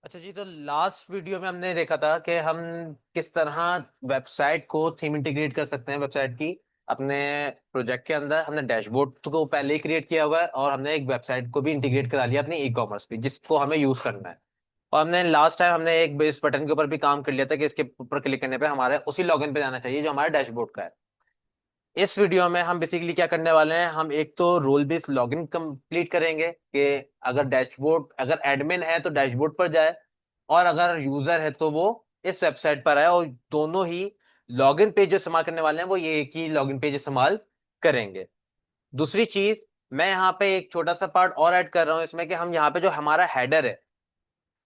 अच्छा जी, तो last video में हमने देखा था कि हम किस तरह वेबसाइट को थीम इंटीग्रेट कर सकते हैं वेबसाइट की अपने प्रोजेक्ट के अंदर। हमने डैशबोर्ड को पहले ही क्रिएट किया हुआ है और हमने एक वेबसाइट को भी इंटीग्रेट करा लिया अपनी ई कॉमर्स की, जिसको हमें यूज करना है। और हमने लास्ट टाइम हमने एक इस बटन के ऊपर भी काम कर लिया था कि इसके ऊपर क्लिक करने पे हमारे उसी लॉगिन पे जाना चाहिए जो हमारे डैशबोर्ड का है। इस वीडियो में हम बेसिकली क्या करने वाले हैं, हम एक तो रोल बेस्ड लॉगिन कंप्लीट करेंगे कि अगर एडमिन है तो डैशबोर्ड पर जाए, और अगर यूजर है तो वो इस वेबसाइट पर आए, और दोनों ही लॉगिन पेज जो इस्तेमाल करने वाले हैं वो ये एक ही लॉगिन पेज इस्तेमाल करेंगे। दूसरी चीज, मैं यहाँ पे एक छोटा सा पार्ट और ऐड कर रहा हूँ इसमें कि हम यहाँ पे जो हमारा हेडर है,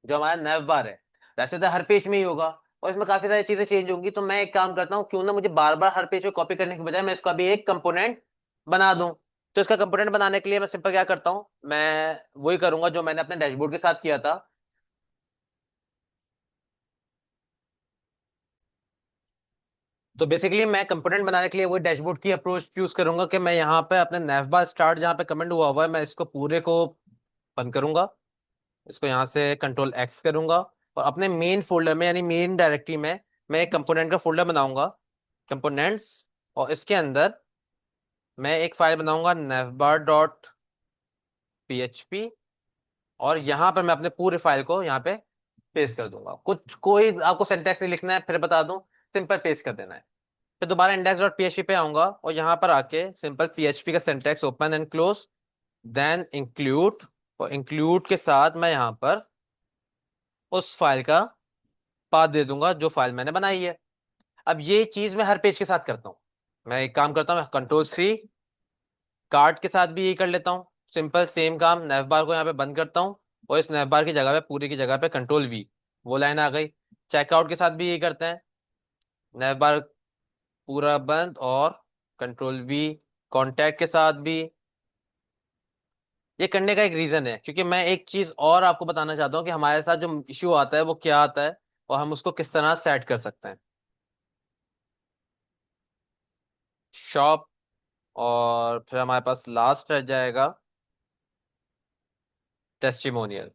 जो हमारा नैव बार है, वैसे तो हर पेज में ही होगा और इसमें काफी सारी चीजें चेंज होंगी। तो मैं एक काम करता हूँ, क्यों ना मुझे बार बार हर पेज पे कॉपी करने के बजाय मैं इसका भी एक कंपोनेंट बना दूं। तो इसका कंपोनेंट बनाने के लिए मैं सिंपल क्या करता हूँ, मैं वही करूंगा जो मैंने अपने डैशबोर्ड के साथ किया था। तो बेसिकली मैं कंपोनेंट बनाने के लिए वही डैशबोर्ड की अप्रोच यूज करूंगा कि मैं यहाँ पे अपने नैवबार स्टार्ट जहाँ पे कमेंट हुआ हुआ है, मैं इसको पूरे को बंद करूंगा। इसको यहाँ से कंट्रोल एक्स करूंगा और अपने मेन फोल्डर में यानी मेन डायरेक्टरी में मैं एक कंपोनेंट का फोल्डर बनाऊंगा, कंपोनेंट्स। और इसके अंदर मैं एक फाइल बनाऊंगा navbar.php, और यहाँ पर मैं अपने पूरे फाइल को यहाँ पे पेस्ट कर दूंगा। कुछ कोई आपको सिंटैक्स नहीं लिखना है, फिर बता दूं, सिंपल पेस्ट कर देना है। फिर दोबारा index.php पे आऊंगा और यहाँ पर आके सिंपल php का syntax open and close, then include. और इंक्लूड के साथ मैं यहाँ पर उस फाइल का पाथ दे दूंगा जो फाइल मैंने बनाई है। अब ये चीज मैं हर पेज के साथ करता हूँ। मैं एक काम करता हूँ, मैं कंट्रोल C, कार्ड के साथ भी यही कर लेता हूँ। सिंपल सेम काम, नैव बार को यहाँ पे बंद करता हूँ और इस नैव बार की जगह पे पूरी की जगह पे कंट्रोल V, वो लाइन आ गई। चेकआउट के साथ भी यही करते हैं, नैव बार पूरा बंद और कंट्रोल V। कॉन्टैक्ट के साथ भी। ये करने का एक रीजन है क्योंकि मैं एक चीज और आपको बताना चाहता हूँ कि हमारे साथ जो इश्यू आता है वो क्या आता है और हम उसको किस तरह सेट कर सकते हैं। शॉप, और फिर हमारे पास लास्ट रह जाएगा टेस्टिमोनियल।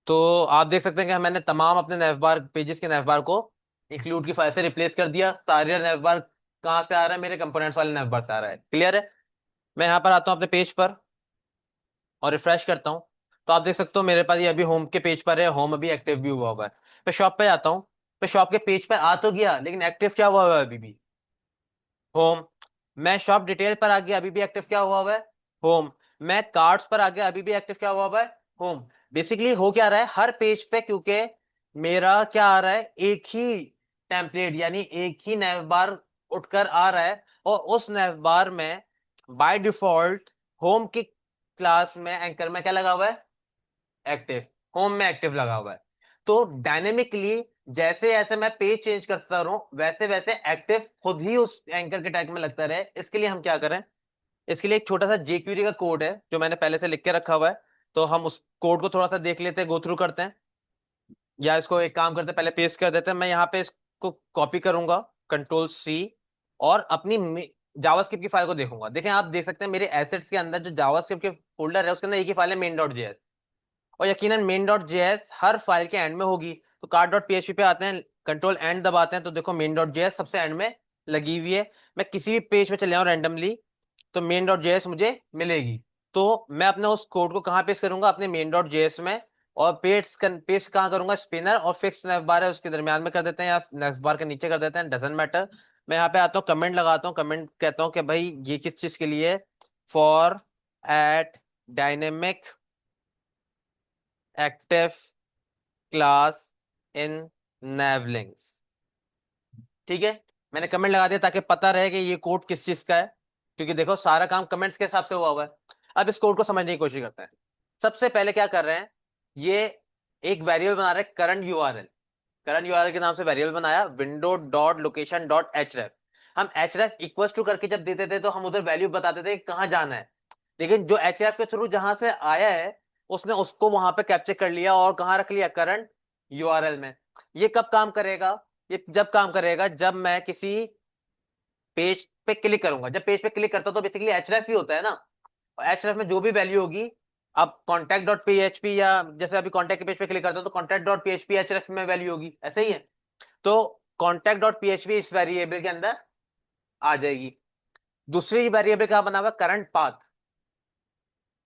तो आप देख सकते हैं कि मैंने तमाम अपने नैवबार पेजेस के नैवबार को इंक्लूड की फाइल से रिप्लेस कर दिया। सारे नैवबार कहाँ से आ रहा है, मेरे कंपोनेंट्स वाले नैवबार से आ रहा है। क्लियर है। मैं यहाँ पर आता हूँ अपने पेज पर और रिफ्रेश करता हूँ, तो आप देख सकते हो मेरे पास ये अभी होम के पेज पर है, होम अभी एक्टिव भी हुआ हुआ है। मैं शॉप पे आता हूँ, मैं शॉप के पेज पर आ तो गया लेकिन एक्टिव क्या हुआ हुआ है अभी भी, होम। मैं शॉप डिटेल पर आ गया, अभी भी एक्टिव क्या हुआ हुआ है, होम। मैं कार्ड्स पर आ गया, अभी भी एक्टिव क्या हुआ हुआ है, होम। बेसिकली हो क्या रहा है हर पेज पे, क्योंकि मेरा क्या आ रहा है, एक ही टेम्पलेट यानी एक ही नैव बार उठकर आ रहा है। और उस नैव बार में बाय डिफॉल्ट होम की क्लास में एंकर में क्या लगा हुआ है, एक्टिव। होम में एक्टिव लगा हुआ है। तो डायनेमिकली जैसे जैसे मैं पेज चेंज करता रहूं वैसे वैसे एक्टिव खुद ही उस एंकर के टैग में लगता रहे। इसके लिए हम क्या करें, इसके लिए एक छोटा सा jQuery का कोड है जो मैंने पहले से लिख के रखा हुआ है। तो हम उस कोड को थोड़ा सा देख लेते हैं, गो थ्रू करते हैं, या इसको एक काम करते हैं पहले पेस्ट कर देते हैं। मैं यहाँ पे इसको कॉपी करूंगा, कंट्रोल C, और अपनी जावास्क्रिप्ट की फाइल को देखूंगा। देखें, आप देख सकते हैं मेरे एसेट्स के अंदर जो जावास्क्रिप्ट के फोल्डर है उसके अंदर एक ही फाइल है main.js, और यकीनन main.js हर फाइल के एंड में होगी। तो कार्ड.php पे आते हैं, कंट्रोल एंड दबाते हैं, तो देखो main.js सबसे एंड में लगी हुई है। मैं किसी भी पेज पे चले जाऊं रैंडमली तो main.js मुझे मिलेगी। तो मैं अपने उस कोड को कहाँ पेस्ट करूंगा, अपने main.js में। और पेस्ट कहाँ करूंगा, स्पिनर और फिक्स नेक्स्ट बार है उसके दरमियान में कर देते हैं या नेक्स्ट बार के नीचे कर देते हैं, डजेंट मैटर। मैं यहाँ पे आता हूँ, कमेंट लगाता हूँ, कमेंट कहता हूँ कि भाई ये किस चीज के लिए, for at dynamic active class in navlinks। ठीक है, मैंने कमेंट लगा दिया ताकि पता रहे कि ये कोड किस चीज का है, क्योंकि देखो सारा काम कमेंट्स के हिसाब से हुआ हुआ है। अब इस कोड को समझने की कोशिश करते हैं। सबसे पहले क्या कर रहे हैं, ये एक वेरिएबल बना रहे हैं करंट यूआरएल। करंट यूआरएल के नाम से वेरिएबल बनाया, विंडो डॉट लोकेशन डॉट एचरेफ। हम एचरेफ इक्वल टू करके जब देते थे तो हम उधर वैल्यू बताते थे कि कहाँ जाना है। लेकिन जो एचरेफ के थ्रू जहां से आया है उसने उसको वहां पे कैप्चर कर लिया और कहाँ रख लिया, करंट यूआरएल में। ये कब काम करेगा, ये जब काम करेगा जब मैं किसी पेज पे क्लिक करूंगा। जब पेज पे क्लिक करता हूं तो बेसिकली एचरेफ ही होता है ना, और एचरेफ में जो भी वैल्यू होगी अब कॉन्टैक्ट डॉट पीएचपी, या जैसे अभी कॉन्टैक्ट के पेज पे क्लिक करते हो तो कॉन्टैक्ट डॉट पीएचपी एचरेफ में वैल्यू होगी, ऐसे ही है। तो कॉन्टैक्ट डॉट पीएचपी इस वेरिएबल के अंदर आ जाएगी। दूसरी वेरिएबल क्या बना हुआ, करंट पाथ।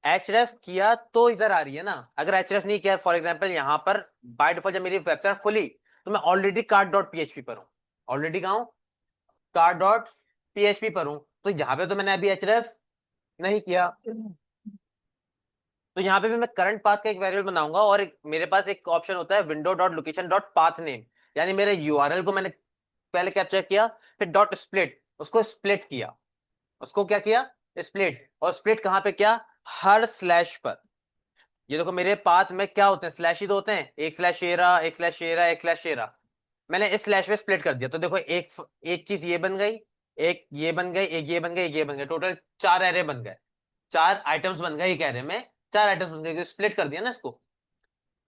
एचरेफ किया तो इधर आ रही है ना, अगर एचरेफ नहीं किया, फॉर एग्जाम्पल यहाँ पर बाय डिफॉल्ट जब मेरी वेबसाइट खुली तो मैं ऑलरेडी कार्ड डॉट पीएचपी पर हूँ, ऑलरेडी कहा हूँ, कार्ड डॉट पीएचपी पर हूँ। तो यहाँ पे तो मैंने अभी एचरेफ नहीं किया, तो यहाँ पे भी मैं करंट पाथ का एक वेरिएबल बनाऊंगा, और मेरे पास एक ऑप्शन होता है window dot location dot path name, यानी मेरे यूआरएल को मैंने पहले कैप्चर किया, फिर डॉट स्प्लिट, उसको स्प्लिट किया, उसको क्या किया, स्प्लिट। और स्प्लिट कहाँ पे किया, हर स्लैश पर। ये देखो मेरे पाथ में क्या होते हैं, स्लैश ही तो होते हैं, एक स्लैश शेरा, एक स्लैश शेरा, एक स्लैश शेरा। मैंने इस स्लैश में स्प्लिट कर दिया, तो देखो एक एक चीज ये बन गई, एक ये बन गई, एक ये बन गई, एक ये बन गई, टोटल 4 एरे बन गए, 4 आइटम्स बन गए एक एरे में, 4 आइटम्स बन गए, स्प्लिट कर दिया ना इसको।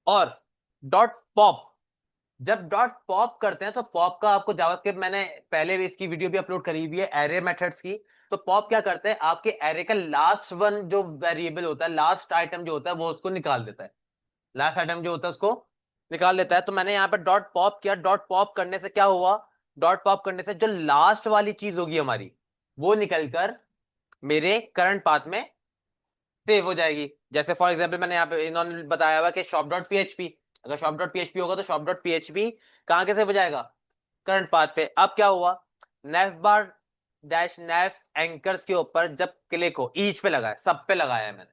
और डॉट पॉप, जब डॉट पॉप करते हैं तो पॉप का आपको जावास्क्रिप्ट मैंने पहले भी इसकी वीडियो भी अपलोड करी हुई है एरे मेथड्स की। तो पॉप क्या करते हैं, आपके एरे का लास्ट वन जो वेरिएबल होता है, लास्ट आइटम जो होता है वो उसको निकाल देता है, लास्ट आइटम जो होता है उसको निकाल देता है। तो मैंने यहाँ पे डॉट पॉप किया, डॉट पॉप करने से क्या हुआ, डॉट पॉप करने से जो लास्ट वाली चीज होगी हमारी वो निकलकर मेरे करंट पाथ में सेव हो जाएगी। जैसे फॉर एग्जाम्पल मैंने यहाँ पे इन्होंने बताया हुआ कि शॉप डॉट पीएचपी, अगर शॉप डॉट पीएचपी होगा तो शॉप डॉट पीएचपी कहाँ के सेव हो जाएगा, करंट पाथ पे। अब क्या हुआ, नेफ बार डैश नेफ एंकर्स के ऊपर जब क्लिक हो, ईच पे लगाया, सब पे लगाया है मैंने,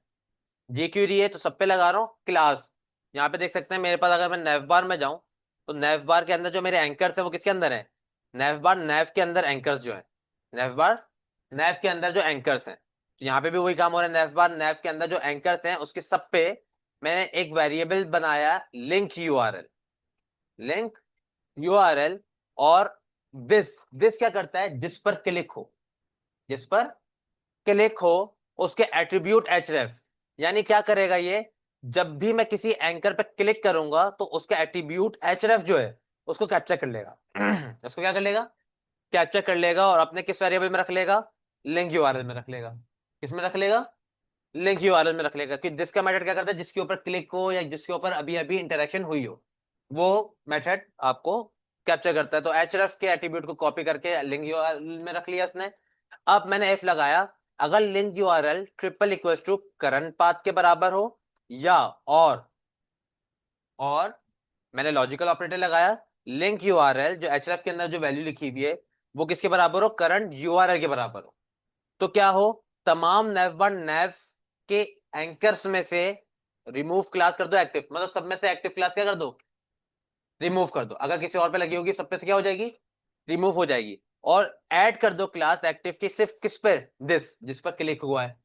जेक्यूरी है तो सब पे लगा रहा हूँ, क्लास। यहाँ पे देख सकते हैं मेरे पास, अगर मैं नेफ बार में जाऊं तो नेफ बार के अंदर जो मेरे एंकर्स है वो किसके अंदर है, नेफ बार नेफ के अंदर एंकर्स जो है, नेफ बार नेफ के अंदर जो एंकर्स हैं। तो यहाँ पे भी वही काम हो रहा है, नेफ बार नेफ के अंदर जो एंकर्स हैं उसके सब पे मैंने एक वेरिएबल बनाया, लिंक यूआरएल, लिंक यूआरएल। और दिस दिस क्या करता है, जिस पर क्लिक हो, जिस पर क्लिक हो उसके एट्रीब्यूट एचरेफ, यानी क्या करेगा ये, जब भी मैं किसी एंकर पे क्लिक करूंगा तो उसका एट्रीब्यूट एचरेफ जो है उसको कैप्चर कर लेगा उसको क्या कर लेगा, कैप्चर कर लेगा, और अपने किस वेरिएबल में रख लेगा, लिंक यूआरएल में रख लेगा। किस में रख लेगा, लिंक यूआरएल में रख लेगा। कि जिसका मेथड क्या करता है, जिसके ऊपर क्लिक हो या जिसके ऊपर अभी अभी इंटरेक्शन हुई हो, वो मेथड आपको कैप्चर करता है। तो एचरेफ के एट्रीब्यूट को कॉपी करके लिंक यूआरएल में रख लिया उसने। अब मैंने एफ लगाया, अगर link URL triple equal to current path के बराबर हो, या और मैंने लॉजिकल ऑपरेटर लगाया, लिंक यूआरएल जो एचरेफ के अंदर जो वैल्यू लिखी हुई है वो किसके बराबर हो, करंट यूआरएल के बराबर हो, तो क्या हो, तमाम नेव बार नेव के एंकर्स में से रिमूव क्लास कर दो एक्टिव, मतलब सब में से एक्टिव क्लास क्या कर दो, रिमूव कर दो। अगर किसी और पे लगी होगी सब पे से क्या हो जाएगी, रिमूव हो जाएगी। और ऐड कर दो क्लास एक्टिव की सिर्फ किस पर, दिस, जिस पर क्लिक हुआ है,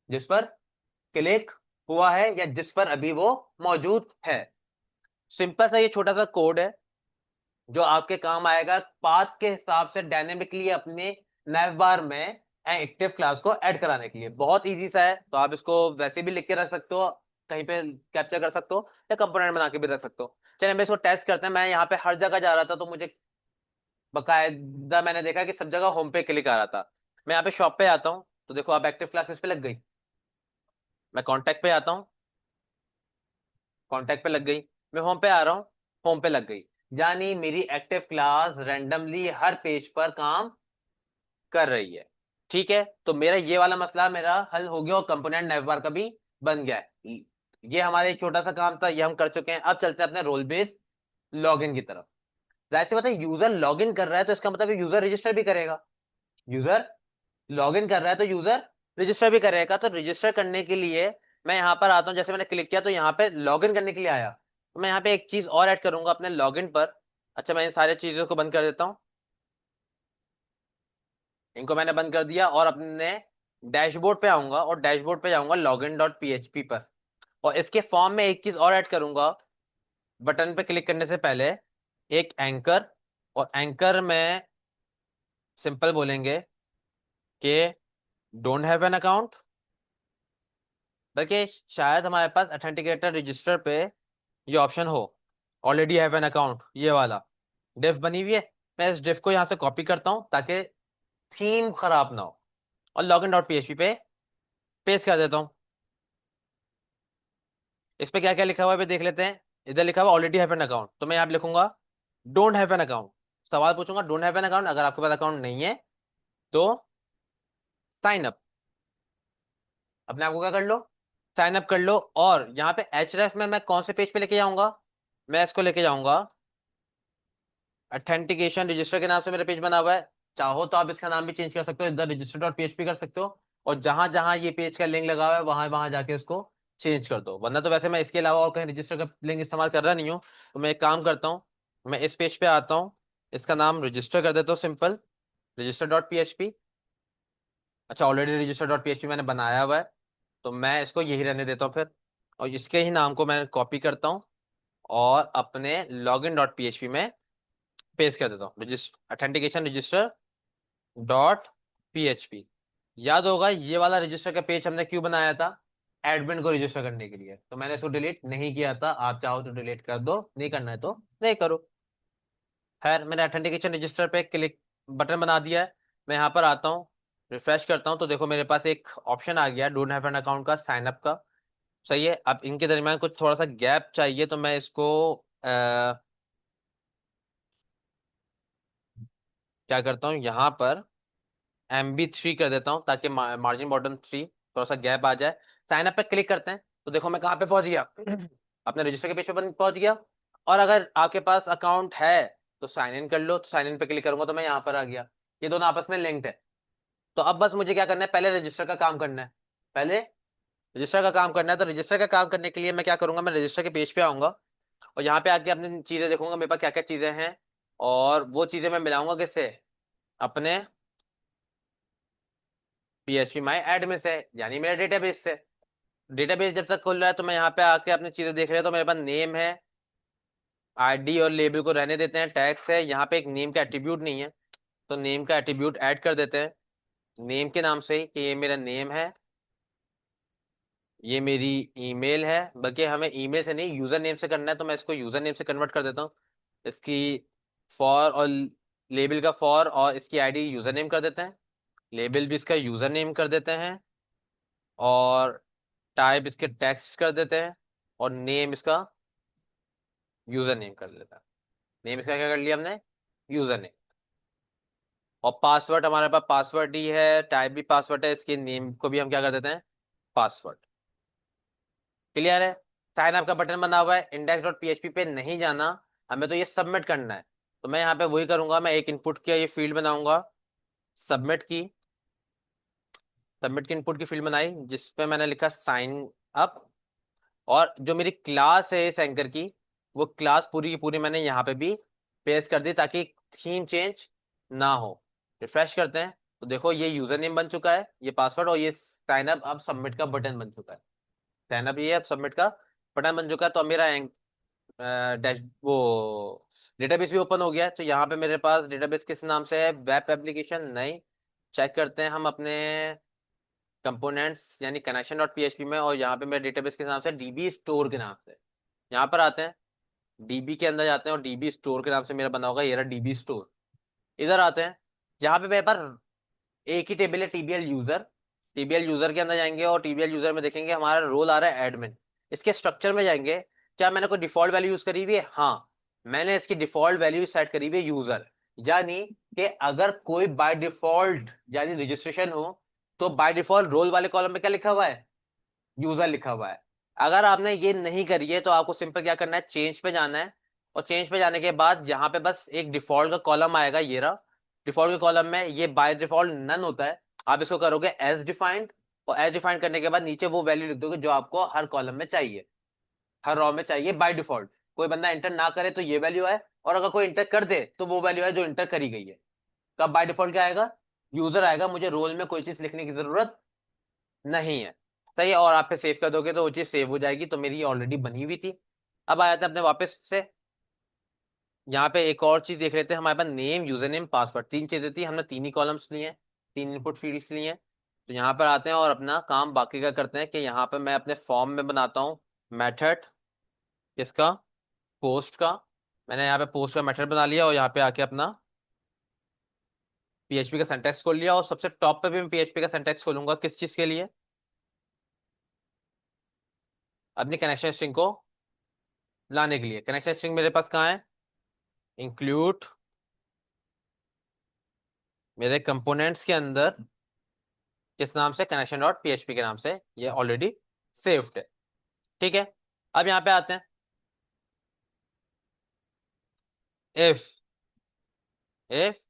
जिस पर क्लिक हुआ है या जिस पर अभी वो मौजूद है। सिंपल सा ये छोटा सा कोड है जो आपके काम आएगा पाथ के हिसाब से डायनेमिकली अपने नैव बार में एक्टिव क्लास को ऐड कराने के लिए। बहुत इजी सा है, तो आप इसको वैसे भी लिख के रख सकते हो, कहीं पे कैप्चर कर सकते हो, या कंपोनेंट बना के भी रख सकते हो। चलिए हम इसको टेस्ट करते हैं। मैं यहाँ पे हर जगह जा रहा था तो मुझे बकायदा मैंने देखा कि सब जगह होम पे क्लिक आ रहा था। मैं यहाँ पे शॉप पे आता हूँ तो देखो अब एक्टिव क्लास इस पे लग गई। मैं कॉन्टैक्ट पे आता हूँ, कॉन्टैक्ट पे लग गई। मैं होम पे आ रहा हूँ, होम पे लग गई। यानी मेरी एक्टिव क्लास रैंडमली हर पेज पर काम कर रही है। ठीक है, तो मेरा ये वाला मसला मेरा हल हो गया और कंपोनेंट नेविबार का भी बन गया है। ये हमारे एक छोटा सा काम था, ये हम कर चुके हैं। अब चलते हैं अपने रोल बेस्ड लॉगिन की तरफ। जाहिर सी बात है, यूजर लॉगिन कर रहा है तो इसका मतलब यूजर रजिस्टर भी करेगा। यूजर लॉगिन कर रहा है तो यूजर रजिस्टर भी करेगा। तो रजिस्टर करने के लिए मैं यहाँ पर आता हूँ, जैसे मैंने क्लिक किया तो यहाँ पे लॉगिन करने के लिए आया, तो मैं यहाँ पे एक चीज और ऐड करूंगा अपने लॉगिन पर। अच्छा, मैं इन सारी चीजों को बंद कर देता हूँ, इनको मैंने बंद कर दिया और अपने डैशबोर्ड पे आऊंगा और डैशबोर्ड पे जाऊंगा लॉगिन डॉट पीएचपी पर। और इसके फॉर्म में एक चीज और ऐड करूंगा, बटन पे क्लिक करने से पहले एक एंकर। और एंकर में सिंपल बोलेंगे कि डोंट हैव एन अकाउंट, बल्कि शायद हमारे पास ऑथेंटिकेटर रजिस्टर पे ये ऑप्शन हो, ऑलरेडी हैव एन अकाउंट, ये वाला डिफ बनी हुई है। मैं इस डिफ को यहाँ से कॉपी करता हूँ ताकि थीम खराब ना हो, और लॉगिन डॉट पीएचपी पे पेस्ट कर देता हूँ। इस पे क्या क्या लिखा हुआ है, देख लेते हैं। इधर लिखा हुआ ऑलरेडी हैव एन अकाउंट, तो मैं यहाँ पे लिखूंगा डोंट हैव एन अकाउंट। सवाल पूछूंगा डोंट हैव एन अकाउंट, अगर आपके पास अकाउंट नहीं है तो साइन अप, अपने आप को क्या कर लो, साइन अप कर लो। और यहाँ पे एच में मैं कौन से पेज पे लेके जाऊंगा, मैं इसको लेके जाऊंगा ऑथेंटिकेशन रजिस्टर के नाम से मेरा पेज बना हुआ है। चाहो तो आप इसका नाम भी चेंज कर सकते हो, इधर रजिस्टर डॉट पीएचपी कर सकते हो, और जहां जहां ये पेज का लिंक लगा हुआ है वहां वहां जाके उसको चेंज कर दो। वरना तो वैसे मैं इसके अलावा और कहीं रजिस्टर का लिंक इस्तेमाल कर रहा नहीं हूँ। तो मैं एक काम करता हूँ, मैं इस पेज पे आता हूँ, इसका नाम रजिस्टर कर देता हूँ, सिंपल रजिस्टर डॉट पीएचपी। अच्छा, ऑलरेडी रजिस्टर डॉट पीएचपी मैंने बनाया हुआ है, तो मैं इसको यही रहने देता हूँ फिर। और इसके ही नाम को मैं कॉपी करता हूँ और अपने लॉगिन डॉट पीएचपी में पेस्ट कर देता हूँ, register authentication register dot PHP. याद होगा ये वाला रजिस्टर का पेज हमने क्यों बनाया था, एडमिन को रजिस्टर करने के लिए। तो मैंने इसको डिलीट नहीं किया था, आप चाहो तो डिलीट कर दो, नहीं करना है तो नहीं करो। खैर, मैंने ऑथेंटिकेशन रजिस्टर पे क्लिक बटन बना दिया है। मैं यहाँ पर आता हूँ, रिफ्रेश करता हूँ, तो देखो मेरे पास एक ऑप्शन आ गया डोंट हैव एन अकाउंट का, साइन अप का। सही है। अब इनके दरमियान कुछ थोड़ा सा गैप चाहिए, तो मैं इसको क्या करता हूँ, यहाँ पर MB3 कर देता हूँ, ताकि मार्जिन बॉटम 3 थोड़ा सा गैप आ जाए। साइन अप पे क्लिक करते हैं, तो देखो मैं कहाँ पे पहुंच गया अपने रजिस्टर के पेज पे पहुंच गया। और अगर आपके पास अकाउंट है तो साइन इन कर लो, तो साइन इन पे क्लिक करूंगा तो मैं यहाँ पर आ गया। ये दोनों आपस में लिंक्ड है। तो अब बस मुझे क्या करना है, पहले रजिस्टर का काम करना है। पहले रजिस्टर का काम करना है, तो रजिस्टर का काम करने के लिए मैं क्या करूंगा, मैं रजिस्टर के पेज पे आऊंगा और यहाँ पे आके अपनी चीजें देखूंगा, मेरे पास क्या क्या चीजें हैं, और वो चीजें मैं मिलाऊंगा किससे, अपने PHP माई एडमिन से, यानी मेरे डेटाबेस से। डेटाबेस जब तक खुल रहा है तो मैं यहाँ पे आके अपनी चीजें देख रहा हूँ, तो मेरे पास नेम है, आईडी और लेबल को रहने देते हैं, टैग्स है, यहाँ पे एक नेम का एट्रीब्यूट नहीं है, तो नेम का एट्रीब्यूट ऐड कर देते हैं नेम के नाम से ही, कि ये मेरा नेम है, ये मेरी ईमेल है। बल्कि हमें ईमेल से नहीं यूजर नेम से करना है, तो मैं इसको यूजर नेम से कन्वर्ट कर देता हूँ। इसकी फॉर और लेबल का फॉर और इसकी आईडी यूजर नेम कर देते हैं, लेबल भी इसका यूजर नेम कर देते हैं, और टाइप इसके टेक्स्ट कर देते हैं, और नेम इसका यूजर नेम कर देता है। नेम इसका क्या कर लिया हमने, यूजर नेम। और पासवर्ड हमारे पास पासवर्ड ही है, टाइप भी पासवर्ड है, इसके नेम को भी हम क्या कर देते हैं, पासवर्ड। क्लियर है। साइन अप का बटन बना हुआ है, index.php पे नहीं जाना, हमें तो ये सबमिट करना है। तो मैं यहाँ पे वही करूंगा, मैं एक इनपुट की ये फील्ड बनाऊंगा, सबमिट की। सबमिट की इनपुट की फील्ड बनाई जिसपे मैंने लिखा साइन अप। और जो मेरी क्लास है इस एंकर की, वो क्लास पूरी की पूरी मैंने यहाँ पे भी पेस्ट कर दी, ताकि थीम चेंज ना हो। रिफ्रेश करते हैं, तो देखो ये यूजर नेम बन चुका है, ये पासवर्ड, और ये साइन अप अब सबमिट का बटन बन चुका है। साइन अप ये अब सबमिट का बटन बन चुका है। तो अब मेरा डैश वो डेटाबेस भी ओपन हो गया है। तो यहाँ पे मेरे पास डेटाबेस किस नाम से है, वेब एप्लीकेशन नहीं, चेक करते हैं हम अपने कंपोनेंट्स यानी कनेक्शन डॉट पीएचपी में, और यहाँ पे मेरे डेटाबेस के नाम से डीबी स्टोर के नाम से। यहाँ पर आते हैं, डीबी के अंदर जाते हैं, और डीबी स्टोर के नाम से मेरा बना होगा, ये रहा डीबी स्टोर। इधर आते हैं, जहाँ पे मेरे पास एक ही टेबल है, टीबीएल यूजर। टीबीएल यूजर के अंदर जाएंगे और टीबीएल यूजर में देखेंगे हमारा रोल आ रहा है एडमिन। इसके स्ट्रक्चर में जाएंगे, क्या मैंने कोई डिफॉल्ट वैल्यू यूज करी हुई है, हाँ मैंने इसकी डिफॉल्ट वैल्यू सेट करी हुई है यूजर। यानी कि अगर कोई बाय डिफॉल्ट यानी रजिस्ट्रेशन हो, तो बाय डिफॉल्ट रोल वाले कॉलम में क्या लिखा हुआ है, यूजर लिखा हुआ है। अगर आपने ये नहीं करी है तो आपको सिंपल क्या करना है, चेंज पे जाना है। और चेंज पे जाने के बाद यहाँ पे बस एक डिफॉल्ट का कॉलम आएगा, ये रहा। डिफॉल्ट के कॉलम में ये बाय डिफॉल्ट नन होता है, आप इसको करोगे एज डिफाइंड। और एज डिफाइंड करने के बाद नीचे वो वैल्यू लिख दोगे जो आपको हर कॉलम में चाहिए, हर रॉ में चाहिए बाय डिफॉल्ट। कोई बंदा इंटर ना करे तो ये वैल्यू है, और अगर कोई इंटर कर दे तो वो वैल्यू है जो इंटर करी गई है। कब बाय डिफॉल्ट क्या आएगा, यूजर आएगा, मुझे रोल में कोई चीज लिखने की जरूरत नहीं है। सही है। और आप पे सेव कर दोगे तो वो चीज सेव हो जाएगी, तो मेरी ऑलरेडी बनी हुई थी। अब आया था अपने वापस से, यहाँ पे एक और चीज देख लेते हैं। हमारे पास नेम, यूजर नेम, पासवर्ड, तीन चीजें थी, हमने तीन ही कॉलम्स लिए हैं, तीन इनपुट फील्ड्स लिए हैं। तो यहाँ पर आते हैं और अपना काम बाकी का करते हैं, कि यहाँ पे मैं अपने फॉर्म में बनाता हूँ मेथड, इसका पोस्ट का। मैंने यहाँ पे पोस्ट का मेथड बना लिया, और यहाँ पे आके अपना PHP का सिंटैक्स खोल लिया। और सबसे टॉप पे भी मैं PHP का सिंटैक्स खोलूंगा, किस चीज के लिए, अपनी कनेक्शन स्ट्रिंग को लाने के लिए। कनेक्शन स्ट्रिंग मेरे पास कहाँ है? इंक्लूड मेरे कंपोनेंट्स के अंदर किस नाम से? कनेक्शन डॉट पीएचपी के नाम से ये ऑलरेडी सेव्ड है। ठीक है, अब यहाँ पे आते हैं। If if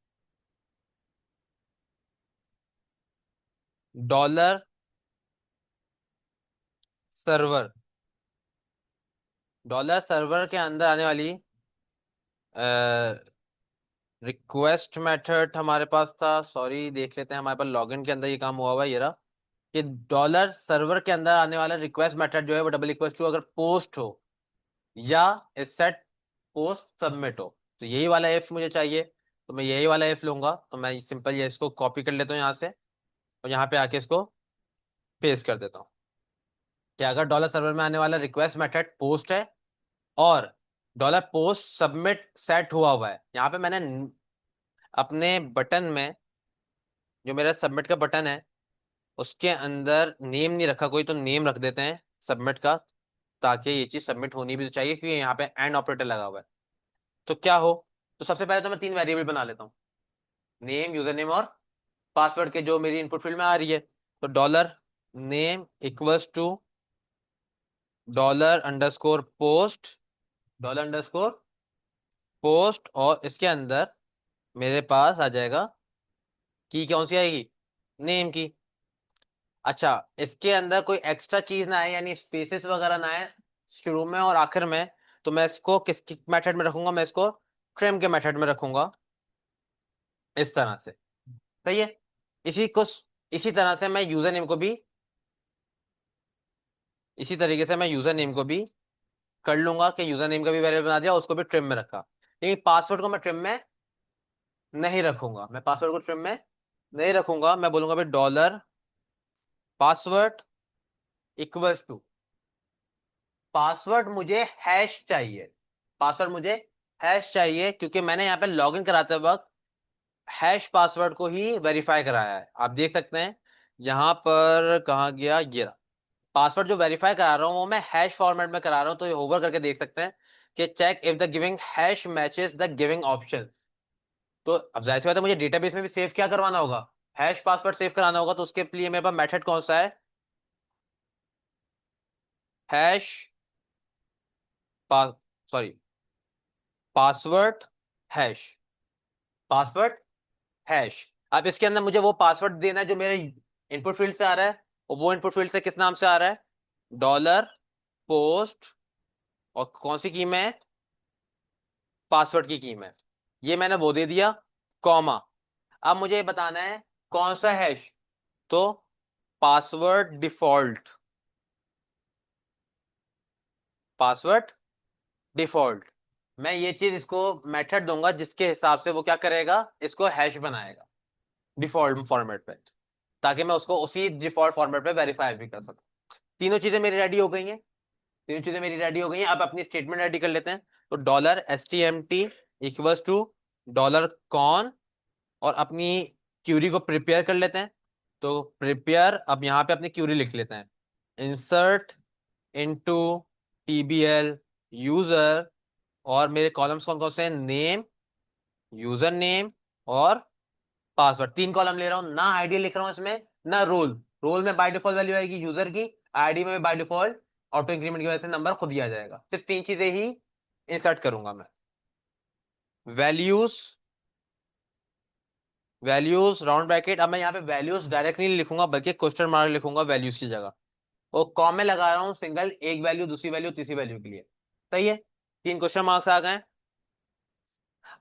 dollar server, dollar server के अंदर आने वाली रिक्वेस्ट मेथड हमारे पास था, सॉरी देख लेते हैं, हमारे पास लॉगिन के अंदर ये काम हुआ हुआ है, ये रहा कि डॉलर सर्वर के अंदर आने वाला रिक्वेस्ट मेथड जो है वो डबल इक्वल टू अगर पोस्ट हो या सेट पोस्ट सबमिट हो, तो यही वाला इफ मुझे चाहिए। तो मैं यही वाला इफ लूंगा, तो मैं सिंपल ये इसको कॉपी कर लेता हूँ यहाँ से और यहाँ पे आके इसको पेस्ट कर देता हूँ कि अगर डॉलर सर्वर में आने वाला रिक्वेस्ट मेथड पोस्ट है और डॉलर पोस्ट सबमिट सेट हुआ हुआ है, यहाँ पे मैंने अपने बटन में, जो मेरा सबमिट का बटन है उसके अंदर नेम नहीं रखा कोई, तो नेम रख देते हैं सबमिट का, ताकि ये चीज सबमिट होनी भी तो चाहिए, क्योंकि यहाँ पे एंड ऑपरेटर लगा हुआ है। तो क्या हो, तो सबसे पहले तो मैं 3 वेरिएबल बना लेता हूँ, नेम, यूजर नेम और पासवर्ड के, जो मेरी इनपुट फील्ड में आ रही है। तो dollar name equals to dollar underscore post, dollar underscore post, और इसके अंदर मेरे पास आ जाएगा की, कौन सी आएगी? नेम की। अच्छा, इसके अंदर कोई एक्स्ट्रा चीज ना आए, यानी स्पेसेस वगैरह ना आए शुरू में और आखिर में, तो मैं इसको किस मेथड में रखूंगा? मैं इसको ट्रिम के मेथड में रखूंगा, इस तरह से। सही है। इसी को इसी तरह से मैं यूजर नेम को भी, इसी तरीके से मैं यूजर नेम को भी कर लूंगा कि यूजर नेम का भी वेरिएबल बना दिया, उसको भी ट्रिम में रखा। लेकिन पासवर्ड को मैं ट्रिम में नहीं रखूंगा, मैं पासवर्ड को ट्रिम में नहीं रखूंगा। मैं बोलूंगा भाई dollar password equals to, password मुझे हैश चाहिए, पासवर्ड मुझे हैश चाहिए, क्योंकि मैंने यहाँ पे लॉगिन कराते वक्त हैश पासवर्ड को ही वेरीफाई कराया है। आप देख सकते हैं यहाँ पर, कहाँ गया ये रहा। पासवर्ड जो वेरीफाई करा रहा हूँ वो मैं हैश फॉर्मेट में करा रहा हूँ, तो ये होवर करके देख सकते हैं कि check if the giving hash matches the giving option. तो अब जाहिर सी बात है, मुझे डेटाबेस में भी सेव क्या करवाना होगा? हैश पासवर्ड सेव कराना होगा। तो उसके लिए मेरे पास मेथड कौन सा है? Hash sorry, password hash, password hash. अब इसके अंदर मुझे वो पासवर्ड देना है जो मेरे इनपुट फील्ड से आ रहा है, और वो इनपुट फील्ड से किस नाम से आ रहा है? डॉलर पोस्ट, और कौन सी की में है? पासवर्ड की में। ये मैंने वो दे दिया, कॉमा। अब मुझे ये बताना है कौन सा हैश, तो पासवर्ड डिफॉल्ट, पासवर्ड डिफॉल्ट। मैं ये चीज इसको मेथड दूंगा जिसके हिसाब से वो क्या करेगा, इसको हैश बनाएगा डिफॉल्ट फॉर्मेट पे, ताकि मैं उसको उसी डिफॉल्ट फॉर्मेट पे वेरीफाई भी कर सकूं। तीनों चीजें मेरी रेडी हो गई हैं, तीनों चीजें मेरी रेडी हो गई हैं। अब अपनी स्टेटमेंट रेडी कर लेते हैं। तो dollar S T M T equals to dollar con, और अपनी क्यूरी को प्रिपेयर कर लेते हैं। तो प्रिपेयर, अब यहाँ पे अपनी क्यूरी लिख लेते हैं, इंसर्ट इनटू टीबीएल यूजर, और मेरे कॉलम्स कौन कौन से हैं? नेम, यूजर नेम और पासवर्ड। 3 कॉलम ले रहा हूँ, ना आईडी लिख रहा हूँ इसमें, ना रोल। रोल में बाय डिफॉल्ट वैल्यू आएगी यूजर की, आईडी में बाय डिफॉल्ट ऑटो इंक्रीमेंट की वजह से नंबर खुद ही आ जाएगा। सिर्फ 3 चीजें ही इंसर्ट करूंगा मैं। Values, values round bracket. अब मैं यहाँ पे वैल्यूज डायरेक्ट नहीं लिखूंगा, बल्कि क्वेश्चन मार्क लिखूंगा वैल्यूज की जगह। वो कॉम में लगा रहा हूँ सिंगल, एक वैल्यू, दूसरी वैल्यू, तीसरी वैल्यू के लिए। सही है, 3 क्वेश्चन मार्क्स आ गए।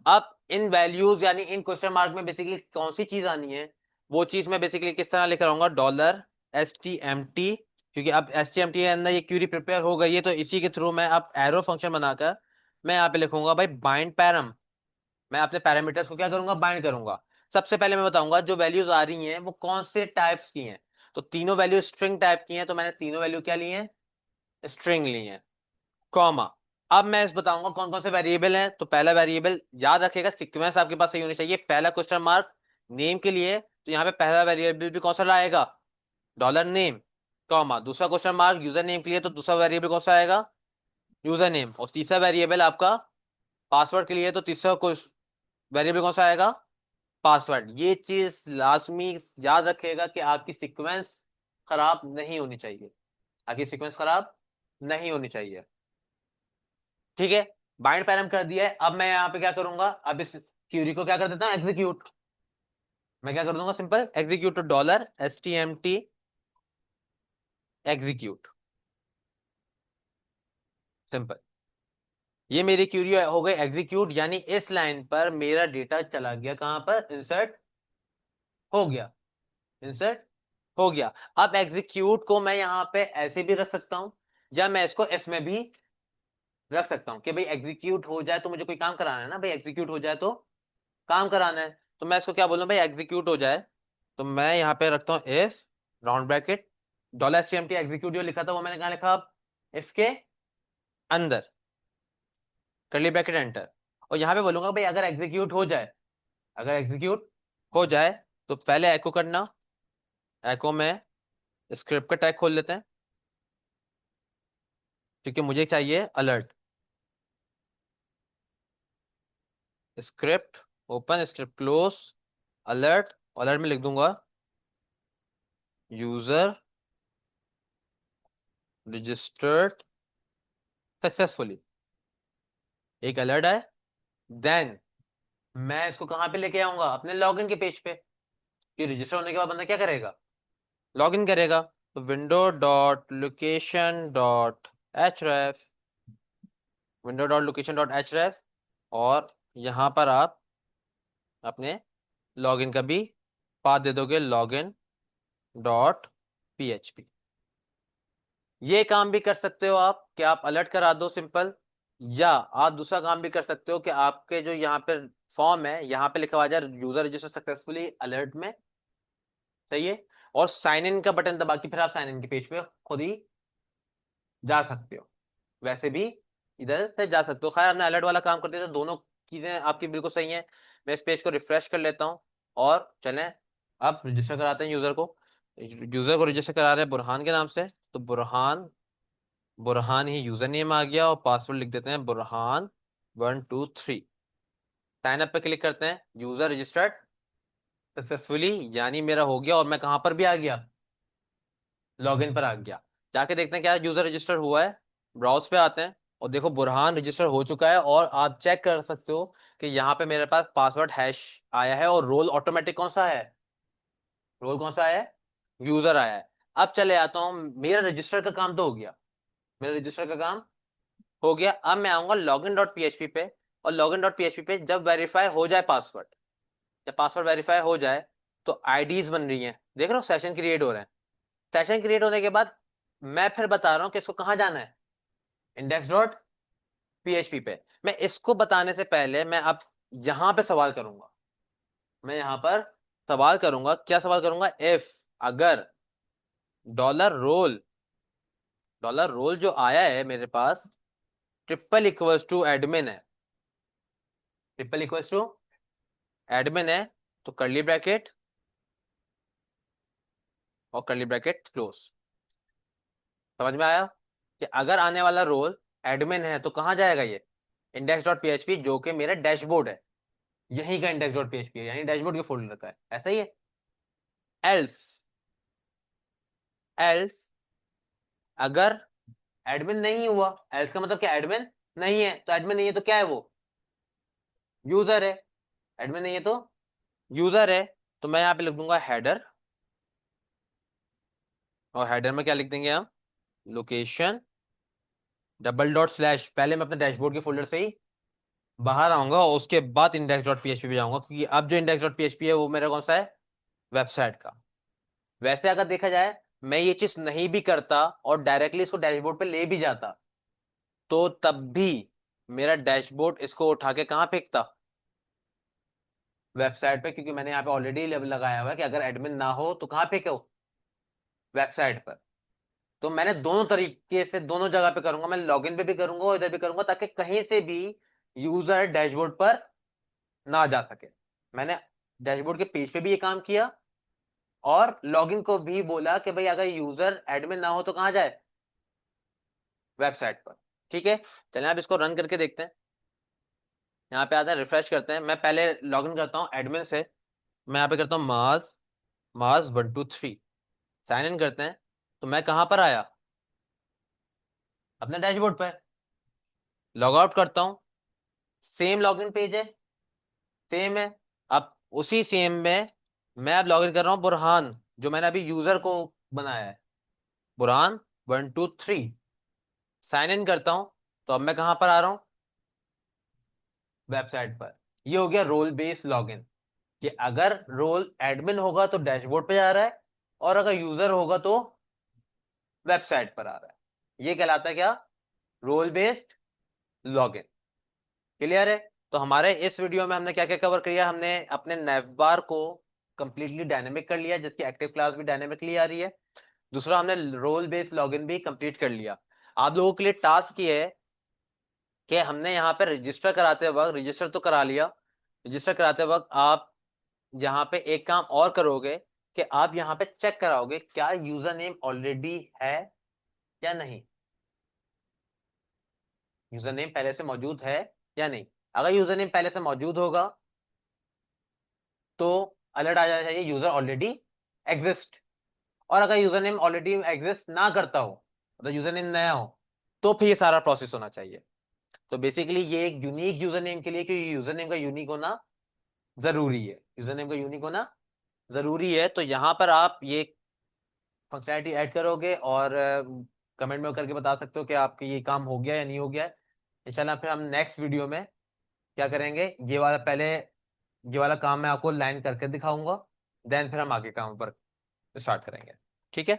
अब इन वैल्यूज यानी इन क्वेश्चन मार्क में बेसिकली कौन सी चीज आनी है, वो चीज मैं बेसिकली किस तरह लिख रहा हूँ? Dollar S T M T, क्योंकि अब एस टी एम टी के अंदर ये क्यूरी प्रिपेयर हो गई है, तो इसी के थ्रू मैं अब एरो फंक्शन बनाकर मैं यहाँ पे लिखूंगा भाई बाइंड पैरम। मैं अपने पैरामीटर्स को क्या करूंगा? बाइंड करूंगा। सबसे पहले मैं बताऊंगा जो वैल्यूज आ रही हैं वो कौन से टाइप्स की हैं। तो तीनों वैल्यू स्ट्रिंग टाइप की हैं, तो मैंने तीनों वैल्यू क्या ली हैं? स्ट्रिंग ली हैं, कॉमा। अब मैं इस बताऊंगा कौन कौन से वेरिएबल हैं। तो पहला वेरिएबल याद रखेगा, सीक्वेंस आपके पास सही होनी चाहिए। पहला क्वेश्चन मार्क नेम के लिए, तो यहाँ पे पहला वेरिएबल भी कौन सा लाएगा? Dollar name. कॉमा, दूसरा क्वेश्चन मार्क, यूजर नेम के लिए तो दूसरा वेरिएबल कौन सा आएगा, यूजर नेम, और तीसरा वेरिएबल आपका पासवर्ड के लिए तो तीसरा वेरिएबल कौन सा आएगा, पासवर्ड। ये चीज लाजमी याद रखेगा कि आपकी सीक्वेंस खराब नहीं होनी चाहिए, आपकी सीक्वेंस खराब नहीं होनी चाहिए। ठीक है, बाइंड पैरम कर दिया है। अब मैं यहाँ पे क्या करूंगा, अब इस क्यूरी को क्या कर देता हूँ, एग्जीक्यूट। मैं क्या कर दूंगा, simple execute, $stmt execute, simple. ये मेरी क्यूरी हो गई एग्जीक्यूट, यानी इस लाइन पर मेरा डेटा चला गया कहां पर, इंसर्ट हो गया, इंसर्ट हो गया। अब एग्जीक्यूट को मैं यहाँ पे ऐसे भी रख सकता हूं, या मैं इसको एफ में भी रख सकता हूं कि भाई एग्जीक्यूट हो जाए तो मुझे कोई काम कराना है ना, भाई एग्जीक्यूट हो जाए तो काम कराना है। तो मैं इसको क्या बोलूं, भाई एग्जीक्यूट हो जाए, तो मैं यहाँ पे रखता हूँ if round bracket $stmt execute, जो लिखा था वो मैंने कहा लिखा, अब इफ के अंदर कर्ली ब्रैकेट एंटर, और यहाँ पे बोलूंगा भाई अगर एग्जीक्यूट हो जाए, अगर एग्जीक्यूट हो जाए तो पहले एको करना, एको में स्क्रिप्ट का टैग खोल लेते हैं, क्योंकि मुझे चाहिए alert, script open, script close, alert, alert में लिख दूंगा यूजर रजिस्टर्ड सक्सेसफुली, एक अलर्ट है। देन मैं इसको कहां पे लेके आऊंगा, अपने लॉगिन के पेज पे, कि रजिस्टर होने के बाद बंदा क्या करेगा, लॉगिन करेगा। तो window dot location dot H, window dot location dot H, और यहां पर आप अपने लॉगिन का भी पाथ दे दोगे, लॉगिन डॉट php। ये काम भी कर सकते हो आप कि आप अलर्ट करा दो सिंपल, या आप दूसरा काम भी कर सकते हो कि आपके जो यहाँ पे फॉर्म है यहाँ पे लिखा हुआ जाए यूजर रजिस्टर सक्सेसफुली अलर्ट में, सही है, और साइन इन का बटन दबा के फिर आप साइन इन के पेज पे खुद ही जा सकते हो, वैसे भी इधर से जा सकते हो। खैर आपने अलर्ट वाला काम कर दिया तो दोनों चीजें आपकी बिल्कुल सही हैं। मैं इस पेज को रिफ्रेश कर लेता हूँ और चलें अब रजिस्टर कराते हैं यूजर को। यूजर को रजिस्टर करा रहे हैं बुरहान के नाम से, तो बुरहान, बुरहान ही यूजर नेम आ गया, और पासवर्ड लिख देते हैं बुरहान 123। साइन अप पे क्लिक करते हैं, यूजर रजिस्टर्ड सक्सेसफुली, यानी मेरा हो गया, और मैं कहां पर भी आ गया, लॉगिन पर आ गया। जाके देखते हैं क्या यूजर रजिस्टर हुआ है, ब्राउज पे आते हैं और देखो बुरहान रजिस्टर हो चुका है, और आप चेक कर सकते हो कि यहाँ पे मेरे पास पासवर्ड हैश आया है, और रोल ऑटोमेटिक कौन सा है, रोल कौन सा है, यूजर आया है। अब चले आता हूँ, मेरा रजिस्टर का काम तो हो गया, मेरा रजिस्टर का काम हो गया। अब मैं आऊंगा लॉगिन डॉट पीएचपी पे, और लॉगिन डॉट पीएचपी पे जब वेरीफाई हो जाए पासवर्ड, जब पासवर्ड वेरीफाई हो जाए तो आईडीज बन रही हैं, देख रहे हो सेशन क्रिएट हो रहे हैं। सेशन क्रिएट होने के बाद मैं फिर बता रहा हूँ कि इसको कहाँ जाना है, इंडेक्स डॉट पीएचपी पे। मैं इसको बताने से पहले मैं अब यहां पे सवाल करूंगा, मैं यहां पर सवाल करूंगा, क्या सवाल करूंगा, इफ अगर डॉलर रोल, डॉलर रोल जो आया है मेरे पास ट्रिपल इक्वल्स टू एडमिन है, ट्रिपल इक्वल्स टू एडमिन है, तो कर्ली ब्रैकेट और कर्ली ब्रैकेट क्लोज। समझ में आया कि अगर आने वाला रोल एडमिन है तो कहां जाएगा ये, इंडेक्स डॉट पीएचपी, जो कि मेरा डैशबोर्ड है, यही का इंडेक्स डॉट पीएचपी है, यानी डैशबोर्ड के फोल्डर का है, ऐसा ही है। एल्स, एल्स अगर एडमिन नहीं हुआ, एल्स का मतलब क्या, एडमिन नहीं है, तो एडमिन नहीं है तो क्या है वो, यूजर है, एडमिन नहीं है तो यूजर है। तो मैं यहाँ पे लिख दूंगा हेडर, और हेडर में क्या लिख देंगे हम, लोकेशन डबल डॉट स्लैश, पहले मैं अपने डैशबोर्ड के फोल्डर से ही बाहर आऊंगा और उसके बाद इंडेक्स डॉट पीएचपी पे जाऊंगा, क्योंकि अब जो इंडेक्स डॉट पीएचपी है वो मेरा कौन सा है, वेबसाइट का। वैसे अगर देखा जाए मैं ये चीज नहीं भी करता और डायरेक्टली इसको डैशबोर्ड पे ले भी जाता, तो तब भी मेरा डैशबोर्ड इसको उठा के कहाँ फेंकता, वेबसाइट पे, क्योंकि मैंने यहाँ पे ऑलरेडी लेबल लगाया हुआ है कि अगर एडमिन ना हो तो कहाँ फेंको, वेबसाइट पर। तो मैंने दोनों तरीके से दोनों जगह पे करूंगा, मैं लॉगिन पे भी करूंगा और इधर भी करूंगा, ताकि कहीं से भी यूजर डैशबोर्ड पर ना जा सके। मैंने डैशबोर्ड के पेज पे भी ये काम किया, और लॉगिन को भी बोला कि भाई अगर यूजर एडमिन ना हो तो कहाँ जाए, वेबसाइट पर। ठीक है, चलिए आप इसको रन करके देखते हैं। यहाँ पे आते हैं, रिफ्रेश करते हैं। मैं पहले लॉगिन करता हूँ एडमिन से। मैं यहाँ पे करता हूँ माज माज 123, साइन इन करते हैं। तो मैं कहाँ पर आया, अपने डैशबोर्ड पर। लॉग आउट करता हूँ, सेम लॉगिन पेज है, सेम है। अब उसी सेम में मैं अब लॉगिन कर रहा हूँ बुरहान, जो मैंने अभी यूजर को बनाया है, बुरहान 123, साइन इन करता हूँ। तो अब मैं कहाँ पर आ रहा हूँ, वेबसाइट पर। ये हो गया रोल बेस्ड लॉगिन, कि अगर रोल एडमिन होगा तो डैशबोर्ड पे जा रहा है, और अगर यूजर होगा तो वेबसाइट पर आ रहा है। ये कहलाता है क्या, रोल बेस्ड लॉगिन। क्लियर है। तो हमारे इस वीडियो में हमने क्या क्या कवर किया, हमने अपने नेवबार को कंप्लीटली डायनेमिक कर लिया, जिसकी एक्टिव क्लास भी डायनेमिकली आ रही है। दूसरा, हमने रोल बेस्ड लॉगिन भी कंप्लीट कर लिया। आप लोगों के लिए टास्क ये है कि हमने यहाँ पे रजिस्टर कराते वक्त, रजिस्टर तो करा लिया, रजिस्टर कराते वक्त आप यहाँ पे एक काम और करोगे, कि आप यहाँ पे चेक कराओगे क्या यूजर नेम ऑलरेडी है या नहीं, यूजर नेम पहले से मौजूद है या नहीं। अगर यूजर नेम पहले से मौजूद होगा तो अलर्ट आ जाना चाहिए यूजर ऑलरेडी एग्जिस्ट। और अगर यूजर नेम ऑलरेडी एग्जिस्ट ना करता हो, मतलब यूजर नेम नया हो, तो फिर ये सारा प्रोसेस होना चाहिए। तो बेसिकली ये एक यूनिक यूजर नेम के लिए, क्योंकि यूजर नेम का यूनिक होना जरूरी है, यूजर नेम का यूनिक होना जरूरी है। तो यहाँ पर आप ये फंक्शनैलिटी ऐड करोगे और कमेंट में करके बता सकते हो कि आपके ये काम हो गया या नहीं हो गया है। इंशाल्लाह फिर हम नेक्स्ट वीडियो में क्या करेंगे, ये वाला पहले, ये वाला काम मैं आपको लाइन करके दिखाऊंगा, देन फिर हम आगे काम पर स्टार्ट करेंगे। ठीक है।